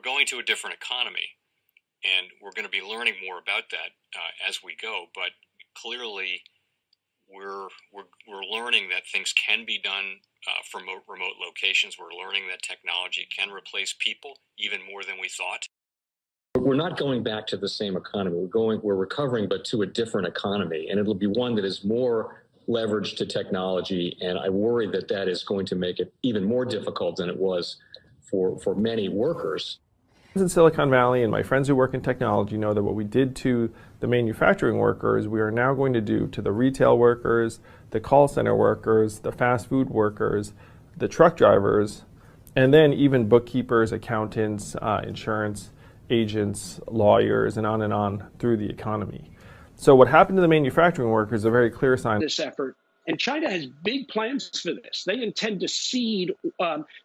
we're going to a different economy, and we're going to be learning more about that as we go. But clearly, we're learning that things can be done from remote locations. We're learning that technology can replace people even more than we thought. We're not going back to the same economy. We're recovering, but to a different economy, and it'll be one that is more leveraged to technology. And I worry that that is going to make it even more difficult than it was for many workers. In Silicon Valley, and my friends who work in technology know that what we did to the manufacturing workers, we are now going to do to the retail workers, the call center workers, the fast food workers, the truck drivers, and then even bookkeepers, accountants, insurance agents, lawyers, and on through the economy. So what happened to the manufacturing workers is a very clear sign. This effort. And China has big plans for this. They intend to seed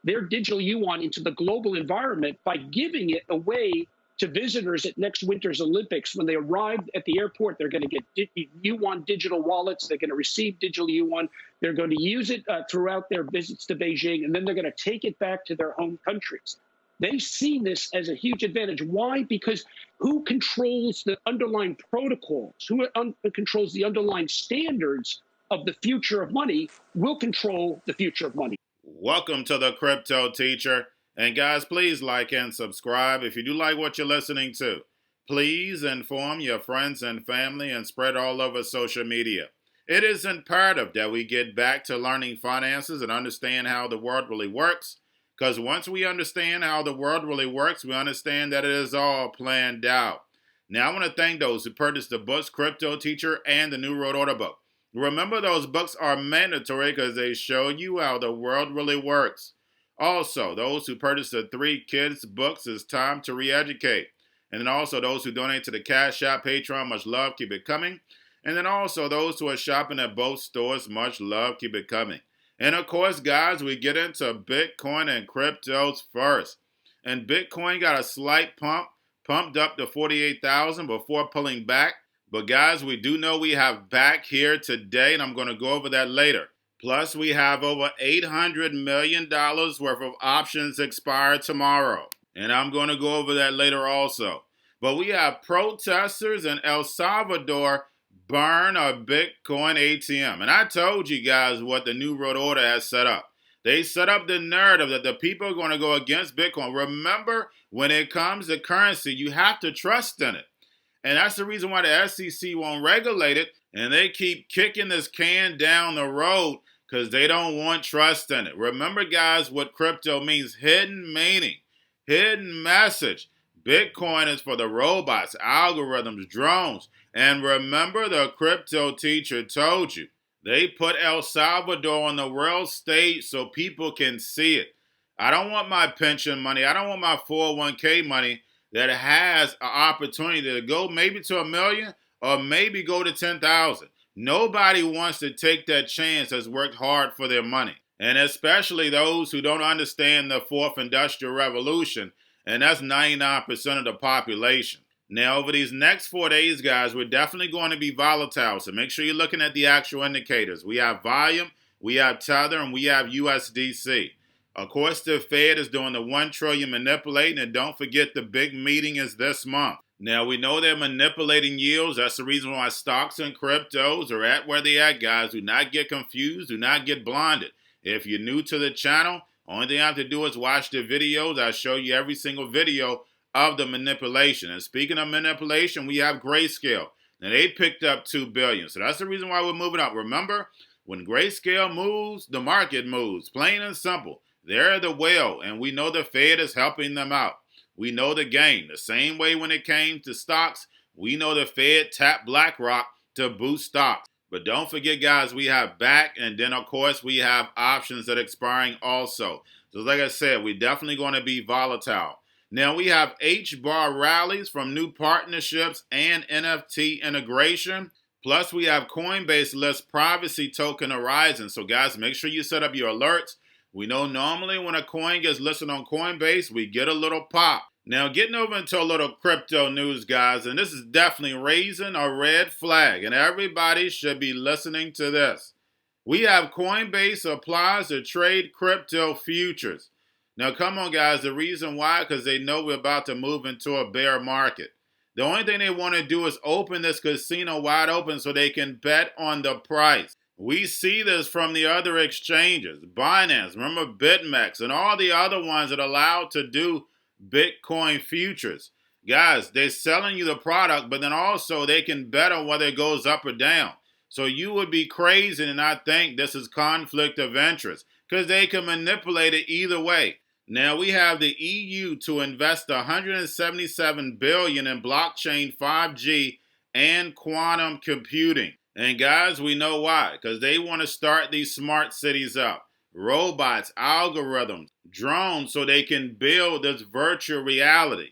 their digital yuan into the global environment by giving it away to visitors at next winter's Olympics. When they arrive at the airport, they're going to get yuan digital wallets. They're going to receive digital yuan. They're going to use it throughout their visits to Beijing, and then they're going to take it back to their home countries. They see this as a huge advantage. Why? Because who controls the underlying protocols, who controls the underlying standards of the future of money will control the future of money. Welcome to the Crypto Teacher. And guys, please like and subscribe if you do like what you're listening to. Please inform your friends and family and spread all over social media. It is imperative that we get back to learning finances and understand how the world really works. Because once we understand how the world really works, we understand that it is all planned out. Now, I want to thank those who purchased the books Crypto Teacher and the New World Order book. Remember, those books are mandatory because they show you how the world really works. Also, those who purchased the 3 Kids books, it's time to re-educate. And then also those who donate to the Cash App, Patreon, much love, keep it coming. And then also those who are shopping at both stores, much love, keep it coming. And of course, guys, we get into Bitcoin and cryptos first. And Bitcoin got a slight pumped up to 48,000 before pulling back. But guys, we do know we have back here today, and I'm going to go over that later. Plus, we have over $800 million worth of options expire tomorrow. And I'm going to go over that later also. But we have protesters in El Salvador burn a Bitcoin ATM. And I told you guys what the New World Order has set up. They set up the narrative that the people are going to go against Bitcoin. Remember, when it comes to currency, you have to trust in it. And that's the reason why the SEC won't regulate it. And they keep kicking this can down the road because they don't want trust in it. Remember, guys, what crypto means. Hidden meaning. Hidden message. Bitcoin is for the robots, algorithms, drones. And remember, the Crypto Teacher told you. They put El Salvador on the world stage so people can see it. I don't want my pension money. I don't want my 401k money that has an opportunity to go maybe to $1 million or maybe go to 10,000. Nobody wants to take that chance that's worked hard for their money. And especially those who don't understand the 4th Industrial Revolution, and that's 99% of the population. Now, over these next 4 days, guys, we're definitely going to be volatile, so make sure you're looking at the actual indicators. We have volume, we have Tether, and we have USDC. Of course, the Fed is doing the $1 trillion manipulating, and don't forget the big meeting is this month. Now, we know they're manipulating yields. That's the reason why stocks and cryptos are at where they're at, guys. Do not get confused. Do not get blinded. If you're new to the channel, only thing I have to do is watch the videos. I show you every single video of the manipulation. And speaking of manipulation, we have Grayscale. Now, they picked up $2 billion. So that's the reason why we're moving up. Remember, when Grayscale moves, the market moves. Plain and simple. They're the whale, and we know the Fed is helping them out. We know the game. The same way when it came to stocks, we know the Fed tapped BlackRock to boost stocks. But don't forget, guys, we have back, and then, of course, we have options that are expiring also. So like I said, we're definitely going to be volatile. Now, we have H-bar rallies from new partnerships and NFT integration. Plus, we have Coinbase lists privacy token horizon. So, guys, make sure you set up your alerts. We know normally when a coin gets listed on Coinbase, we get a little pop. Now, getting over into a little crypto news, guys, and this is definitely raising a red flag, and everybody should be listening to this. We have Coinbase applies to trade crypto futures. Now, come on, guys. The reason why, because they know we're about to move into a bear market. The only thing they want to do is open this casino wide open so they can bet on the price. We see this from the other exchanges, Binance, remember BitMEX, and all the other ones that are allowed to do Bitcoin futures. Guys, they're selling you the product, but then also they can bet on whether it goes up or down. So you would be crazy to not think this is conflict of interest, because they can manipulate it either way. Now we have the EU to invest $177 billion in blockchain, 5G, and quantum computing. And guys, we know why, because they want to start these smart cities up. Robots, algorithms, drones, so they can build this virtual reality.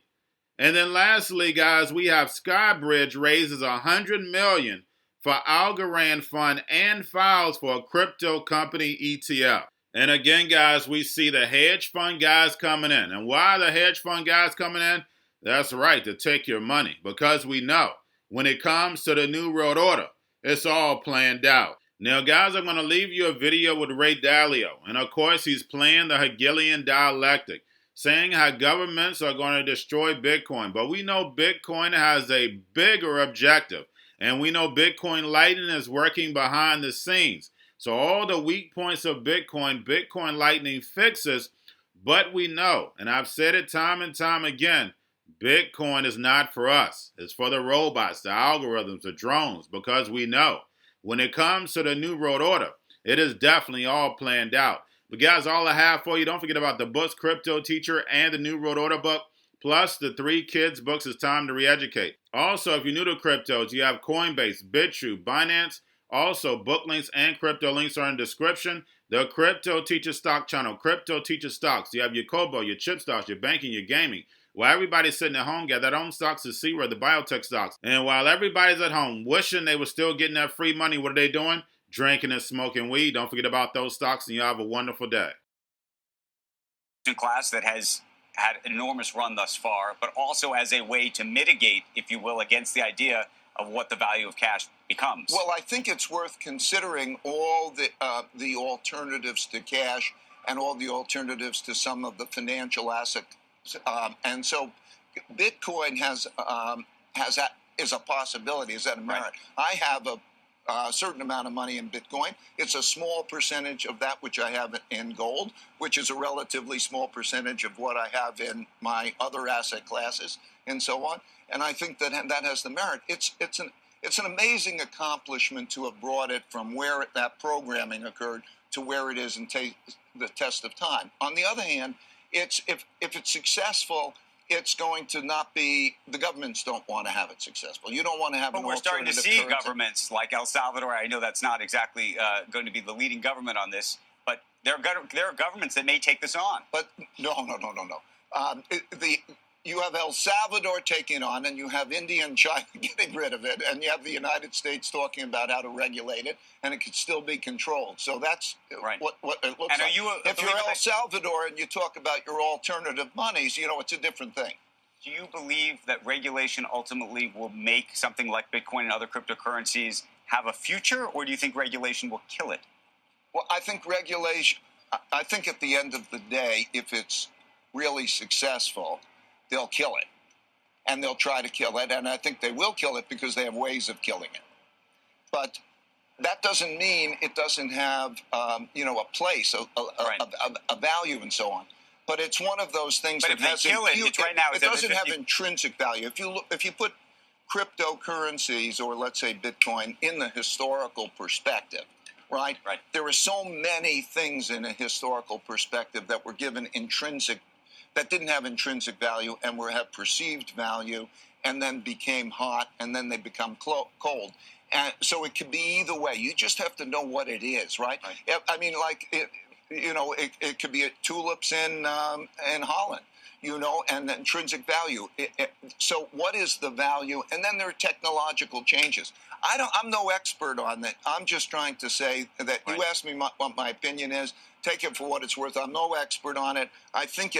And then lastly, guys, we have Skybridge raises $100 million for Algorand Fund and files for a crypto company ETF. And again, guys, we see the hedge fund guys coming in. And why are the hedge fund guys coming in? That's right, to take your money. Because we know when it comes to the New World Order, it's all planned out. Now, guys, I'm going to leave you a video with Ray Dalio. And of course, he's playing the Hegelian dialectic, saying how governments are going to destroy Bitcoin. But we know Bitcoin has a bigger objective. And we know Bitcoin Lightning is working behind the scenes. So all the weak points of Bitcoin, Bitcoin Lightning fixes. But we know, and I've said it time and time again, Bitcoin is not for us. It's for the robots, the algorithms, the drones, because we know when it comes to the New World Order, it is definitely all planned out. But guys, all I have for you, don't forget about the books, Crypto Teacher and the New World Order book, plus the 3 kids books, It's Time to Re-Educate. Also, if you're new to cryptos, you have Coinbase, BitTrue, Binance. Also, book links and crypto links are in the description. The Crypto Teacher Stock channel, Crypto Teacher Stocks. You have your Kobo, your chip stocks, your banking, your gaming. While everybody's sitting at home, got that own stocks to see where the biotech stocks. And while everybody's at home wishing they were still getting that free money, what are they doing? Drinking and smoking weed. Don't forget about those stocks, and you have a wonderful day. Class that has had enormous run thus far, but also as a way to mitigate, if you will, against the idea of what the value of cash becomes. Well, I think it's worth considering all the alternatives to cash and all the alternatives to some of the financial assets. And so Bitcoin is a possibility, is that a merit? Right. I have a certain amount of money in Bitcoin. It's a small percentage of that which I have in gold, which is a relatively small percentage of what I have in my other asset classes and so on. And I think that has the merit. It's an amazing accomplishment to have brought it from where that programming occurred to where it is and take the test of time. On the other hand, if it's successful, it's going to not be, the governments don't want to have it successful. You don't want to have but an we're starting to see currency. Governments like El Salvador. I know that's not exactly going to be the leading government on this, but there are governments that may take this on. But no. You have El Salvador taking on, and you have India and China getting rid of it, and you have the United States talking about how to regulate it, and it could still be controlled. So that's right. what it looks and like. If you're El that Salvador and you talk about your alternative monies, it's a different thing. Do you believe that regulation ultimately will make something like Bitcoin and other cryptocurrencies have a future, or do you think regulation will kill it? Well, I think at the end of the day, if it's really successful, they'll kill it, and they'll try to kill it, and I think they will kill it because they have ways of killing it. But that doesn't mean it doesn't have, a place, a value, and so on. But it's one of those things but that if they kill it, it's right now. It doesn't have intrinsic value. If you put cryptocurrencies, or let's say Bitcoin, in the historical perspective, right? There are so many things in a historical perspective that were given that didn't have intrinsic value and have perceived value, and then became hot, and then they become cold. And so it could be either way. You just have to know what it is, right? I mean, like it could be tulips in Holland, and the intrinsic value. So what is the value? And then there are technological changes. I'm no expert on that. I'm just trying to say that you asked me what my opinion is. Take it for what it's worth. I'm no expert on it. I think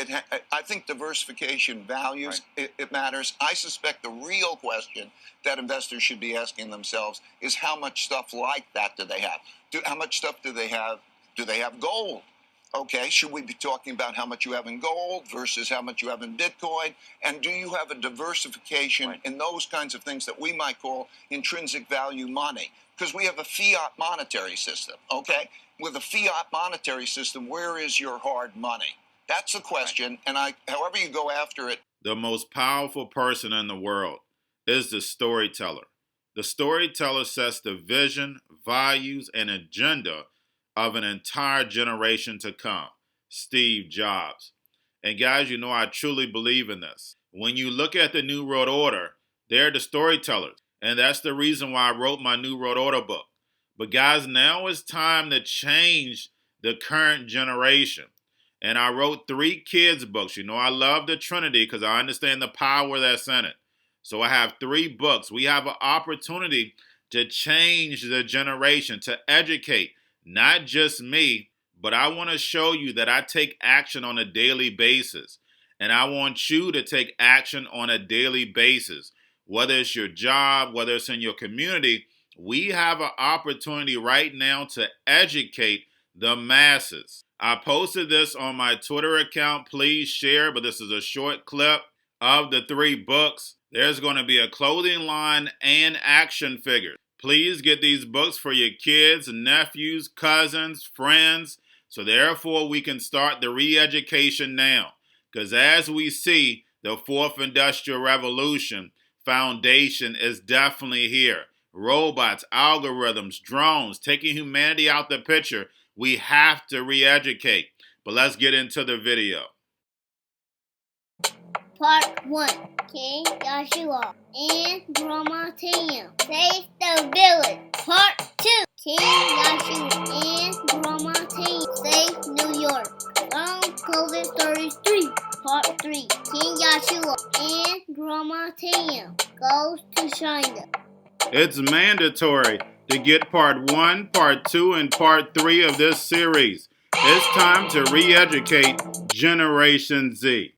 diversification values. It matters. I suspect the real question that investors should be asking themselves is how much stuff like that do they have? How much stuff do they have? Do they have gold? Okay, should we be talking about how much you have in gold versus how much you have in Bitcoin? And do you have a diversification in those kinds of things that we might call intrinsic value money? Because we have a fiat monetary system, okay? With a fiat monetary system, where is your hard money? That's the question, and however you go after it. The most powerful person in the world is the storyteller. The storyteller sets the vision, values, and agenda of an entire generation to come. Steve Jobs. And guys, you know I truly believe in this. When you look at the New World Order, they're the storytellers. And that's the reason why I wrote my New World Order book. But guys, now it's time to change the current generation. And I wrote 3 kids' books. You know I love the Trinity because I understand the power that's in it. So I have 3 books. We have an opportunity to change the generation, to educate, not just me, but I want to show you that I take action on a daily basis. And I want you to take action on a daily basis. Whether it's your job, whether it's in your community, we have an opportunity right now to educate the masses. I posted this on my Twitter account. Please share, but this is a short clip of the 3 books. There's going to be a clothing line and action figures. Please get these books for your kids, nephews, cousins, friends, so therefore we can start the re-education now. Because as we see, the 4th Industrial Revolution foundation is definitely here. Robots, algorithms, drones, taking humanity out the picture. We have to re-educate. But let's get into the video. Part 1. King Joshua and Grandma Tam save the village. Part 2. King Joshua and Grandma Tam save New York from COVID Stories 3. Part 3. King Joshua and Grandma Tam goes to China. It's mandatory to get part 1, part 2, and part 3 of this series. It's time to re-educate Generation Z.